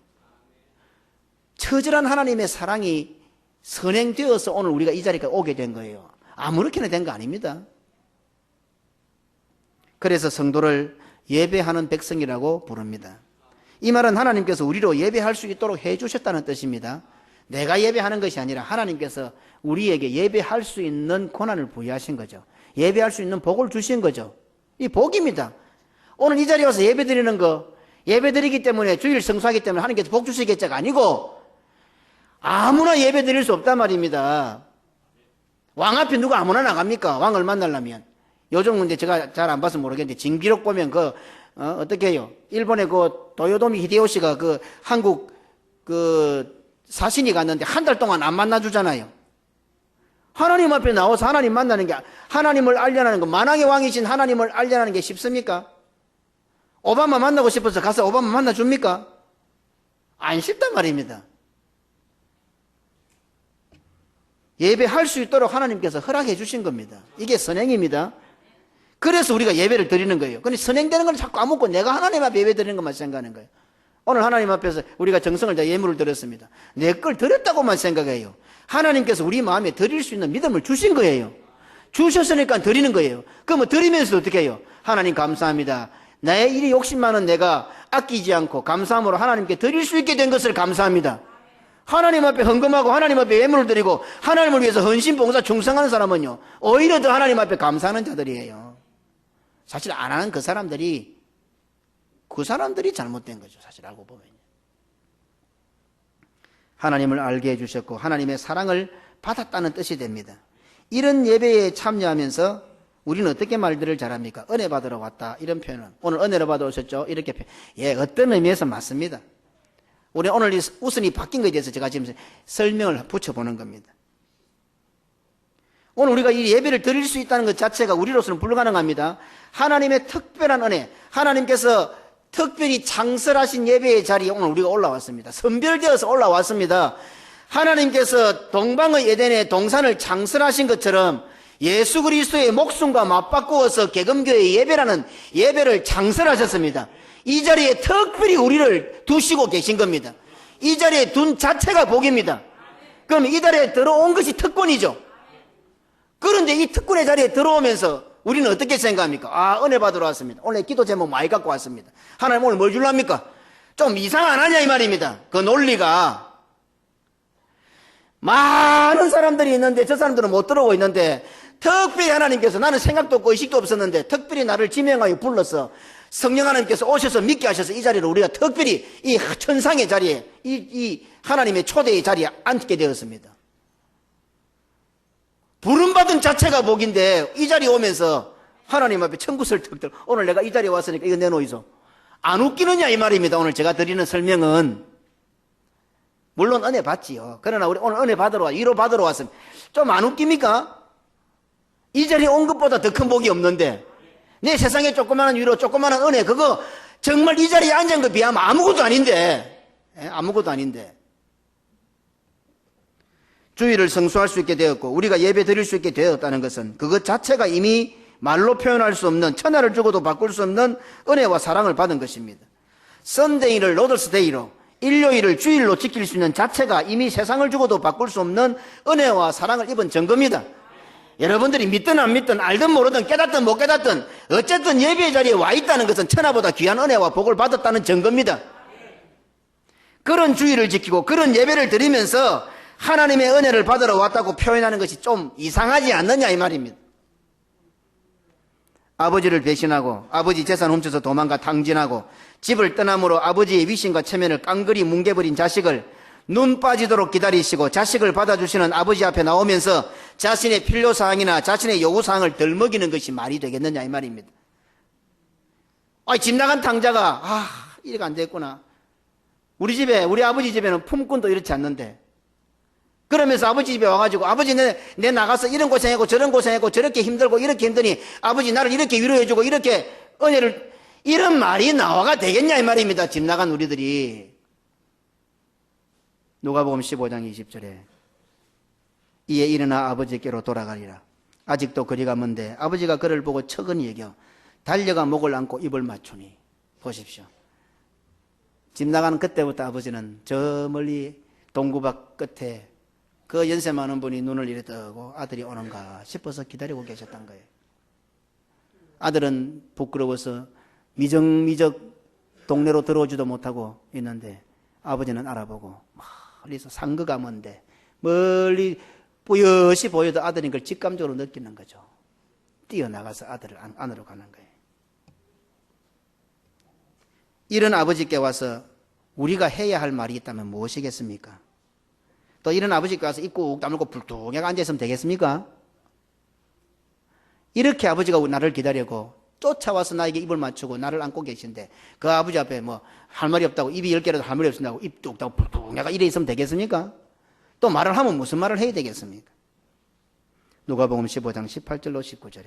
처절한 하나님의 사랑이 선행되어서 오늘 우리가 이 자리까지 오게 된 거예요. 아무렇게나 된 거 아닙니다. 그래서 성도를 예배하는 백성이라고 부릅니다. 이 말은 하나님께서 우리로 예배할 수 있도록 해 주셨다는 뜻입니다. 내가 예배하는 것이 아니라 하나님께서 우리에게 예배할 수 있는 권한을 부여하신 거죠. 예배할 수 있는 복을 주신 거죠. 이 복입니다. 오늘 이 자리에 와서 예배 드리는 거, 예배 드리기 때문에 주일 성수하기 때문에 하나님께서 복 주시겠자가 아니고 아무나 예배 드릴 수 없단 말입니다. 왕 앞에 누가 아무나 나갑니까? 왕을 만나려면. 요즘 근데 제가 잘 안 봐서 모르겠는데 징비록 보면 어떻게 해요? 일본의 도요토미 히데요시가 한국 사신이 갔는데 한 달 동안 안 만나주잖아요. 하나님 앞에 나와서 하나님 만나는 게, 하나님을 알려하는 거, 만왕의 왕이신 하나님을 알려하는 게 쉽습니까? 오바마 만나고 싶어서 가서 오바마 만나줍니까? 안 쉽단 말입니다. 예배할 수 있도록 하나님께서 허락해 주신 겁니다. 이게 선행입니다. 그래서 우리가 예배를 드리는 거예요. 근데 선행되는 걸 자꾸 안 먹고 내가 하나님 앞에 예배 드리는 것만 생각하는 거예요. 오늘 하나님 앞에서 우리가 정성을 다 예물을 드렸습니다. 내 걸 드렸다고만 생각해요. 하나님께서 우리 마음에 드릴 수 있는 믿음을 주신 거예요. 주셨으니까 드리는 거예요. 그러면 드리면서 어떻게 해요? 하나님 감사합니다. 나의 이 욕심 많은 내가 아끼지 않고 감사함으로 하나님께 드릴 수 있게 된 것을 감사합니다. 하나님 앞에 헌금하고 하나님 앞에 예물을 드리고 하나님을 위해서 헌신, 봉사, 충성하는 사람은요, 오히려 더 하나님 앞에 감사하는 자들이에요. 사실 안 하는 그 사람들이 잘못된 거죠. 사실 알고 보면. 하나님을 알게 해주셨고 하나님의 사랑을 받았다는 뜻이 됩니다. 이런 예배에 참여하면서 우리는 어떻게 말들을 잘합니까? 은혜 받으러 왔다. 이런 표현은. 오늘 은혜를 받아 오셨죠? 이렇게 표현. 어떤 의미에서 맞습니다. 우리 오늘 이 우선이 바뀐 것에 대해서 제가 지금 설명을 붙여보는 겁니다. 오늘 우리가 이 예배를 드릴 수 있다는 것 자체가 우리로서는 불가능합니다. 하나님의 특별한 은혜, 하나님께서 특별히 창설하신 예배의 자리에 오늘 우리가 올라왔습니다. 선별되어서 올라왔습니다. 하나님께서 동방의 에덴의 동산을 창설하신 것처럼 예수 그리스도의 목숨과 맞바꾸어서 개금교의 예배라는 예배를 창설하셨습니다. 이 자리에 특별히 우리를 두시고 계신 겁니다. 이 자리에 둔 자체가 복입니다. 그럼 이 자리에 들어온 것이 특권이죠. 그런데 이 특권의 자리에 들어오면서 우리는 어떻게 생각합니까? 은혜 받으러 왔습니다. 오늘 기도 제목 많이 갖고 왔습니다. 하나님 오늘 뭘 줄랍니까? 좀 이상 안 하냐 이 말입니다. 그 논리가. 많은 사람들이 있는데 저 사람들은 못 들어오고 있는데 특별히 하나님께서, 나는 생각도 없고 의식도 없었는데 특별히 나를 지명하여 불러서 성령 하나님께서 오셔서 믿게 하셔서 이 자리를 우리가 특별히 이 천상의 자리에 이 하나님의 초대의 자리에 앉게 되었습니다. 부름받은 자체가 복인데 이 자리에 오면서 하나님 앞에 청구서를 턱 오늘 내가 이 자리에 왔으니까 이거 내놓이소. 안 웃기느냐 이 말입니다. 오늘 제가 드리는 설명은. 물론 은혜 받지요. 그러나 우리 오늘 은혜 받으러 위로 받으러 왔으면 좀 안 웃깁니까? 이 자리에 온 것보다 더 큰 복이 없는데 내 세상에 조그마한 위로 조그마한 은혜 그거 정말 이 자리에 앉은 거 비하면 아무것도 아닌데, 아무것도 아닌데. 주일을 성수할 수 있게 되었고 우리가 예배 드릴 수 있게 되었다는 것은 그것 자체가 이미 말로 표현할 수 없는, 천하를 주고도 바꿀 수 없는 은혜와 사랑을 받은 것입니다. 썬데이를 로더스데이로, 일요일을 주일로 지킬 수 있는 자체가 이미 세상을 주고도 바꿀 수 없는 은혜와 사랑을 입은 증거입니다. 여러분들이 믿든 안 믿든 알든 모르든 깨닫든 못 깨닫든 어쨌든 예배의 자리에 와 있다는 것은 천하보다 귀한 은혜와 복을 받았다는 증거입니다. 그런 주의를 지키고 그런 예배를 드리면서 하나님의 은혜를 받으러 왔다고 표현하는 것이 좀 이상하지 않느냐 이 말입니다. 아버지를 배신하고 아버지 재산 훔쳐서 도망가 탕진하고 집을 떠남으로 아버지의 위신과 체면을 깡그리 뭉개버린 자식을 눈 빠지도록 기다리시고 자식을 받아주시는 아버지 앞에 나오면서 자신의 필요사항이나 자신의 요구사항을 덜 먹이는 것이 말이 되겠느냐 이 말입니다. 집 나간 탕자가 이래가 안 됐구나. 우리 아버지 집에는 품꾼도 이렇지 않는데 그러면서 아버지 집에 와가지고 아버지 내 나가서 이런 고생했고 저런 고생했고 저렇게 힘들고 이렇게 힘드니 아버지 나를 이렇게 위로해주고 이렇게 은혜를 이런 말이 나와가 되겠냐 이 말입니다. 집 나간 우리들이. 누가복음 15장 20절에 이에 일어나 아버지께로 돌아가리라. 아직도 거리가 먼데 아버지가 그를 보고 척은 여겨 달려가 목을 안고 입을 맞추니. 보십시오. 집 나가는 그때부터 아버지는 저 멀리 동구밭 끝에 그 연세 많은 분이 눈을 이래 뜨고 아들이 오는가 싶어서 기다리고 계셨던 거예요. 아들은 부끄러워서 미적미적 동네로 들어오지도 못하고 있는데 아버지는 알아보고 멀리서 상거가 먼데 멀리 뿌옇이 보여도 아들인 걸 직감적으로 느끼는 거죠. 뛰어나가서 아들을 안으로 가는 거예요. 이런 아버지께 와서 우리가 해야 할 말이 있다면 무엇이겠습니까? 또 이런 아버지께 와서 입 꾹 다물고 불뚝하게 앉아있으면 되겠습니까? 이렇게 아버지가 나를 기다리고 쫓아와서 나에게 입을 맞추고 나를 안고 계신데 그 아버지 앞에 할 말이 없다고 입이 10개라도 할 말이 없다고 입 뚝 다고 불뚝하게 이래 있으면 되겠습니까? 또 말을 하면 무슨 말을 해야 되겠습니까? 누가복음 15장 18절로 19절에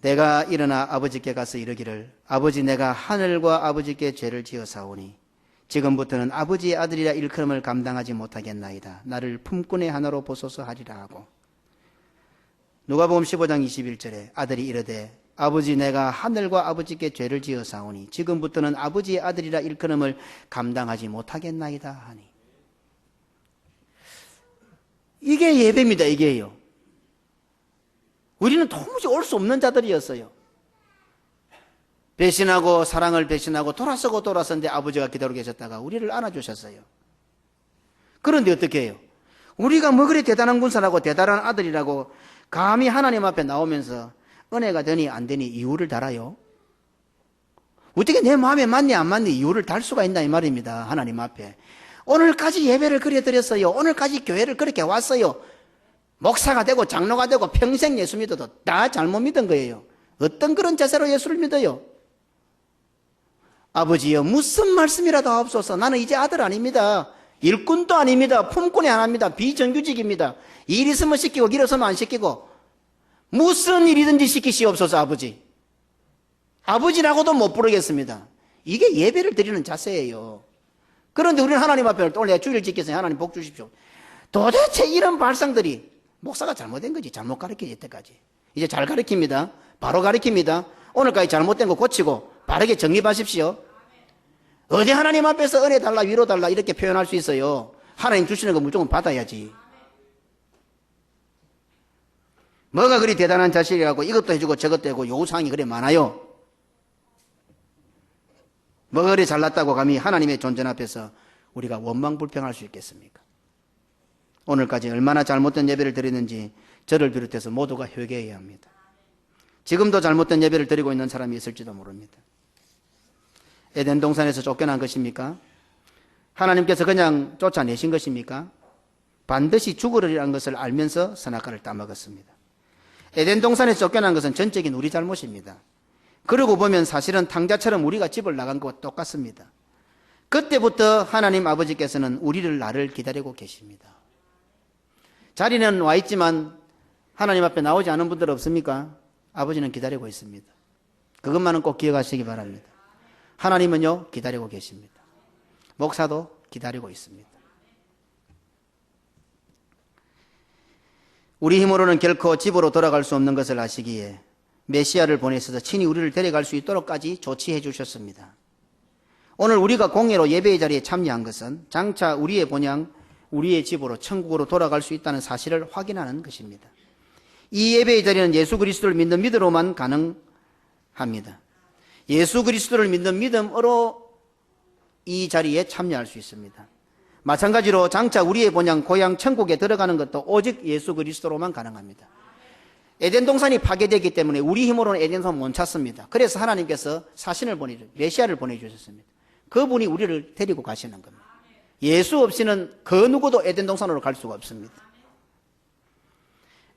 내가 일어나 아버지께 가서 이르기를 아버지 내가 하늘과 아버지께 죄를 지어사오니 지금부터는 아버지의 아들이라 일컬음을 감당하지 못하겠나이다. 나를 품꾼의 하나로 보소서 하리라 하고 누가복음 15장 21절에 아들이 이르되 아버지 내가 하늘과 아버지께 죄를 지어사오니 지금부터는 아버지의 아들이라 일컬음을 감당하지 못하겠나이다 하니 이게 예배입니다. 이게요. 우리는 도무지 올 수 없는 자들이었어요. 배신하고 사랑을 배신하고 돌아서고 돌아섰는데 아버지가 기다리고 계셨다가 우리를 안아주셨어요. 그런데 어떻게 해요? 우리가 뭐 그리 대단한 군사라고 대단한 아들이라고 감히 하나님 앞에 나오면서 은혜가 되니 안 되니 이유를 달아요? 어떻게 내 마음에 맞니 안 맞니 이유를 달 수가 있나 이 말입니다. 하나님 앞에. 오늘까지 예배를 그래 드렸어요. 오늘까지 교회를 그렇게 왔어요. 목사가 되고 장로가 되고 평생 예수 믿어도 다 잘못 믿은 거예요. 어떤 그런 자세로 예수를 믿어요? 아버지여 무슨 말씀이라도 하옵소서. 나는 이제 아들 아닙니다. 일꾼도 아닙니다. 품꾼이 하나입니다. 비정규직입니다. 일 있으면 시키고 일 없으면 안 시키고 무슨 일이든지 시키시옵소서. 아버지. 아버지라고도 못 부르겠습니다. 이게 예배를 드리는 자세예요. 그런데 우리는 하나님 앞에 오늘 내가 주일을 지켰으니 하나님 복 주십시오. 도대체 이런 발상들이 목사가 잘못된 거지. 잘못 가르치지 이때까지. 이제 잘 가르칩니다. 바로 가르칩니다. 오늘까지 잘못된 거 고치고 바르게 정립하십시오. 어디 하나님 앞에서 은혜 달라 위로 달라 이렇게 표현할 수 있어요. 하나님 주시는 거 무조건 받아야지. 뭐가 그리 대단한 자식이라고 이것도 해주고 저것도 해주고 요구사항이 그래 많아요. 뭐가 그리 잘났다고 감히 하나님의 존재 앞에서 우리가 원망불평할 수 있겠습니까? 오늘까지 얼마나 잘못된 예배를 드리는지 저를 비롯해서 모두가 회개해야 합니다. 지금도 잘못된 예배를 드리고 있는 사람이 있을지도 모릅니다. 에덴 동산에서 쫓겨난 것입니까? 하나님께서 그냥 쫓아내신 것입니까? 반드시 죽으리라는 것을 알면서 선악과를 따먹었습니다. 에덴 동산에서 쫓겨난 것은 전적인 우리 잘못입니다. 그러고 보면 사실은 탕자처럼 우리가 집을 나간 것과 똑같습니다. 그때부터 하나님 아버지께서는 나를 기다리고 계십니다. 자리는 와 있지만 하나님 앞에 나오지 않은 분들 없습니까? 아버지는 기다리고 있습니다. 그것만은 꼭 기억하시기 바랍니다. 하나님은요 기다리고 계십니다. 목사도 기다리고 있습니다. 우리 힘으로는 결코 집으로 돌아갈 수 없는 것을 아시기에 메시아를 보내셔서 친히 우리를 데려갈 수 있도록까지 조치해 주셨습니다. 오늘 우리가 공예로 예배의 자리에 참여한 것은 장차 우리의 본향 우리의 집으로 천국으로 돌아갈 수 있다는 사실을 확인하는 것입니다. 이 예배의 자리는 예수 그리스도를 믿는 믿음으로만 가능합니다. 예수 그리스도를 믿는 믿음으로 이 자리에 참여할 수 있습니다. 마찬가지로 장차 우리의 본향 고향 천국에 들어가는 것도 오직 예수 그리스도로만 가능합니다. 에덴 동산이 파괴되기 때문에 우리 힘으로는 에덴 동산 못 찾습니다. 그래서 하나님께서 사신을 메시아를 보내주셨습니다. 그분이 우리를 데리고 가시는 겁니다. 예수 없이는 그 누구도 에덴 동산으로 갈 수가 없습니다.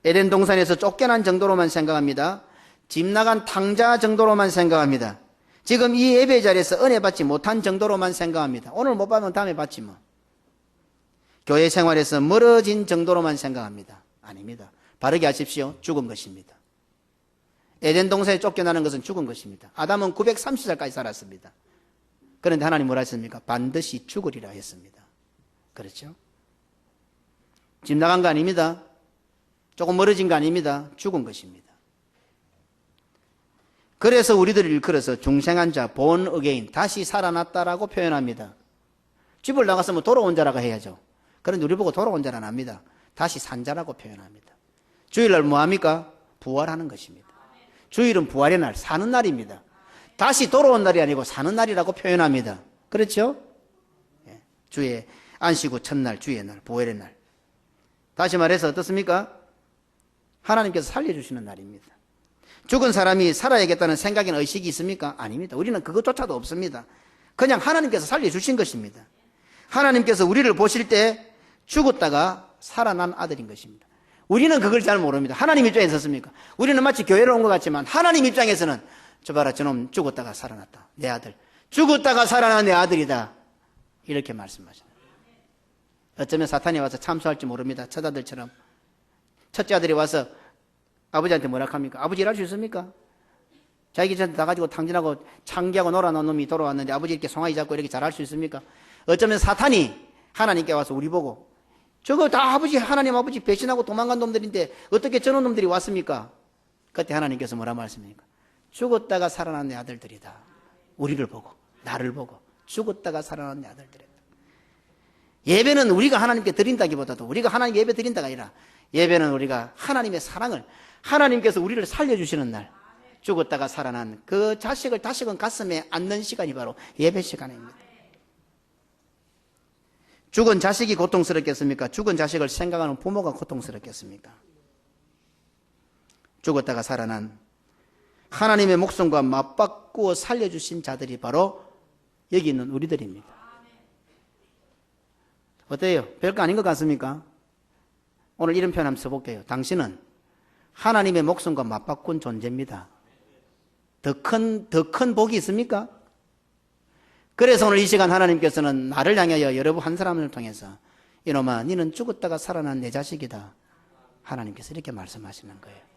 에덴 동산에서 쫓겨난 정도로만 생각합니다. 집 나간 탕자 정도로만 생각합니다. 지금 이 예배 자리에서 은혜 받지 못한 정도로만 생각합니다. 오늘 못 받으면 다음에 받지 뭐. 교회 생활에서 멀어진 정도로만 생각합니다. 아닙니다. 바르게 하십시오. 죽은 것입니다. 에덴 동산에 쫓겨나는 것은 죽은 것입니다. 아담은 930살까지 살았습니다. 그런데 하나님 뭐라 했습니까? 반드시 죽으리라 했습니다. 그렇죠? 집 나간 거 아닙니다. 조금 멀어진 거 아닙니다. 죽은 것입니다. 그래서 우리들을 일컬어서 중생한 자, born again, 다시 살아났다라고 표현합니다. 집을 나갔으면 돌아온 자라고 해야죠. 그런데 우리 보고 돌아온 자는 압니다. 다시 산 자라고 표현합니다. 주일날 뭐합니까? 부활하는 것입니다. 주일은 부활의 날, 사는 날입니다. 다시 돌아온 날이 아니고 사는 날이라고 표현합니다. 그렇죠? 주의 안식 후 첫날, 주의 날, 부활의 날. 다시 말해서 어떻습니까? 하나님께서 살려주시는 날입니다. 죽은 사람이 살아야겠다는 생각이나 의식이 있습니까? 아닙니다. 우리는 그것조차도 없습니다. 그냥 하나님께서 살려주신 것입니다. 하나님께서 우리를 보실 때 죽었다가 살아난 아들인 것입니다. 우리는 그걸 잘 모릅니다. 하나님 입장에서 섭습니까? 우리는 마치 교회를 온 것 같지만 하나님 입장에서는 저 봐라, 저놈 죽었다가 살아났다. 내 아들. 죽었다가 살아난 내 아들이다. 이렇게 말씀하십니다. 어쩌면 사탄이 와서 참수할지 모릅니다. 처자들처럼. 첫째 아들이 와서 아버지한테 뭐라 합니까? 아버지 일할 수 있습니까? 자기 전에 다 가지고 탕진하고 창기하고 놀아놓은 놈이 돌아왔는데 아버지 이렇게 송아지 잡고 이렇게 잘할 수 있습니까? 어쩌면 사탄이 하나님께 와서 우리 보고 저거 다 아버지, 하나님 아버지 배신하고 도망간 놈들인데 어떻게 저런 놈들이 왔습니까? 그때 하나님께서 뭐라 말씀입니까? 죽었다가 살아난 내 아들들이다. 우리를 보고, 나를 보고 죽었다가 살아난 내 아들들이다. 예배는 우리가 하나님께 드린다기보다도 우리가 하나님 예배 드린다가 아니라 예배는 우리가 하나님의 사랑을, 하나님께서 우리를 살려주시는 날, 죽었다가 살아난 그 자식을 다시금 가슴에 안는 시간이 바로 예배 시간입니다. 죽은 자식이 고통스럽겠습니까? 죽은 자식을 생각하는 부모가 고통스럽겠습니까? 죽었다가 살아난 하나님의 목숨과 맞바꾸어 살려주신 자들이 바로 여기 있는 우리들입니다. 어때요? 별거 아닌 것 같습니까? 오늘 이런 표현 한번 써볼게요. 당신은 하나님의 목숨과 맞바꾼 존재입니다. 더 큰 복이 있습니까? 그래서 오늘 이 시간 하나님께서는 나를 향하여 여러분 한 사람을 통해서 이놈아, 너는 죽었다가 살아난 내 자식이다. 하나님께서 이렇게 말씀하시는 거예요.